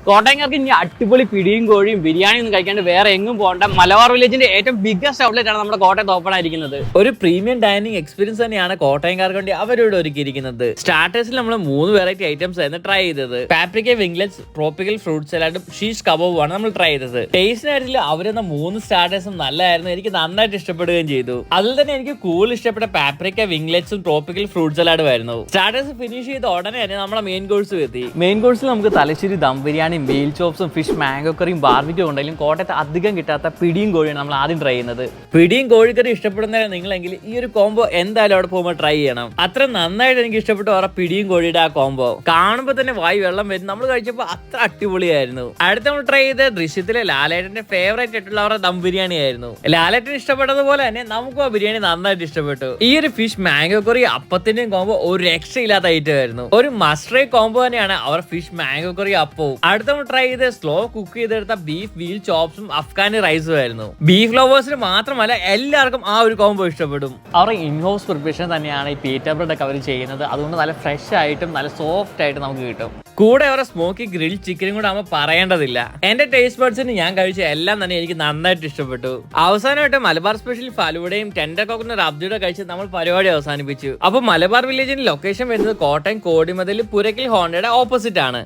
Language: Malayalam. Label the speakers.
Speaker 1: കോട്ടയംകാർക്ക് ഇനി അടിപൊളി പിടിയും കോഴിയും ബിരിയാണി ഒന്നും കഴിക്കാണ്ട് വേറെ എങ്ങും പോകണ്ട. മലബാർ വില്ലേജിന്റെ ഏറ്റവും ബിഗ്ഗസ്റ്റ് ഔട്ട്ലെറ്റ് ആണ് നമ്മുടെ കോട്ടയത്ത് ഓപ്പൺ ആയിരിക്കുന്നത്. ഒരു പ്രീമിയം ഡൈനിങ് എക്സ്പീരിയൻസ് തന്നെയാണ് കോട്ടയംകാർക്ക് വേണ്ടി അവരോട് ഒരുക്കിയിരിക്കുന്നത്. സ്റ്റാർട്ടേഴ്സിൽ നമ്മൾ 3 വെറൈറ്റി ഐറ്റംസ് ആയിരുന്നു ട്രൈ ചെയ്തത്. പാപ്രിക്ക വിംഗ്ലെറ്റ്സ്, ട്രോപ്പിക്കൽ ഫ്രൂട്ട് സലാഡും ഷീഷ് കബാബും ആണ് നമ്മൾ ട്രൈ ചെയ്തത്. ടേസ്റ്റിന് കാര്യത്തിൽ അവരെന്ന 3 സ്റ്റാർട്ടേഴ്സും നല്ലതായിരുന്നു. എനിക്ക് നന്നായിട്ട് ഇഷ്ടപ്പെടുകയും ചെയ്തു. അതിൽ തന്നെ എനിക്ക് കൂടുതൽ ഇഷ്ടപ്പെട്ട പാപ്രിക്ക വിംഗ്ലെറ്റ്സും ട്രോപ്പിക്കൽ ഫ്രൂട്ട് സലാഡും ആയിരുന്നു. സ്റ്റാർട്ടേഴ്സ് ഫിനിഷ് ചെയ്ത ഉടനെ തന്നെ നമ്മളെ മെയിൻ കോഴ്സ് എത്തി. മെയിൻ കോഴ്സിൽ നമുക്ക് തലശ്ശേരി ദം ബിരിയാണി, മീൽ ചോപ്സും, ഫിഷ് മാംഗോ കറിയും, ബാർബിക്യൂ ഉണ്ടെങ്കിലും കോട്ടയത്ത് അധികം കിട്ടാത്ത പിടിയും കോഴിയാണ് നമ്മൾ ആദ്യം ട്രൈ ചെയ്യുന്നത്. പിടിയും കോഴിക്കറി ഇഷ്ടപ്പെടുന്നവരെ നിങ്ങളെങ്കിൽ ഈ ഒരു കോംബോ എന്തായാലും അവിടെ പോകുമ്പോൾ ട്രൈ ചെയ്യണം. അത്ര നന്നായിട്ട് എനിക്ക് ഇഷ്ടപ്പെട്ടു അവരുടെ പിടിയും കോഴിയുടെ ആ കോംബോ. കാണുമ്പോൾ തന്നെ വായി വെള്ളം വരും. നമ്മൾ കഴിച്ചപ്പോൾ അത്ര അടിപൊളിയായിരുന്നു. അടുത്ത നമ്മൾ ട്രൈ ചെയ്ത ദൃശ്യത്തിലെ ലാലേട്ടന്റെ ഫേവറേറ്റ് ആയിട്ടുള്ള അവരുടെ ദം ബിരിയാണി ആയിരുന്നു. ലാലേട്ടൻ ഇഷ്ടപ്പെട്ടതുപോലെ തന്നെ നമുക്കും ആ ബിരിയാണി നന്നായിട്ട് ഇഷ്ടപ്പെട്ടു. ഈ ഒരു ഫിഷ് മാംഗോ കറി അപ്പത്തിന്റെയും കോംബോ ഒരു രക്ഷയില്ലാത്ത ഐറ്റം ആയിരുന്നു. ഒരു മസ്റ്റ് കോംബോ തന്നെയാണ് അവർ ഫിഷ് മാംഗോ കറി അപ്പവും. അടുത്ത നമ്മൾ ട്രൈ ചെയ്ത് സ്ലോ കുക്ക് ചെയ്തെടുത്ത ബീഫ് വീൽ ചോപ്സും അഫ്ഗാനി റൈസും ആയിരുന്നു. ബീഫ് ലവേഴ്സിന് മാത്രമല്ല എല്ലാവർക്കും ആ ഒരു കോംബോ ഇഷ്ടപ്പെടും. അവരുടെ ഇൻഹൗസ് പ്രിപ്പറേഷൻ തന്നെയാണ് ഈ പീറ്റ ബ്രെഡ് ഒക്കെ അവർ ചെയ്യുന്നത്. അതുകൊണ്ട് നല്ല ഫ്രഷ് ആയിട്ടും നല്ല സോഫ്റ്റ് ആയിട്ട് നമുക്ക് കിട്ടും. കൂടെ അവരുടെ സ്മോക്കി ഗ്രിൽ ചിക്കനും കൂടെ ആകുമ്പോൾ പറയേണ്ടതില്ല. എന്റെ ടേസ്റ്റ് ബഡ്സിന് ഞാൻ കഴിച്ച എല്ലാം തന്നെ എനിക്ക് നന്നായിട്ട് ഇഷ്ടപ്പെട്ടു. അവസാനമായിട്ട് മലബാർ സ്പെഷ്യൽ ഫലൂഡയും ടെൻഡർ കോക്കനട്ട് റബ്ദിയുടെ കഴിച്ച് നമ്മൾ പരിപാടി അവസാനിപ്പിച്ചു. അപ്പൊ മലബാർ വില്ലേജിന്റെ ലൊക്കേഷൻ വരുന്നത് കോട്ടയം കോടിമതിൽ പുരക്കൽ ഹോണ്ടയുടെ ഓപ്പോസിറ്റ് ആണ്.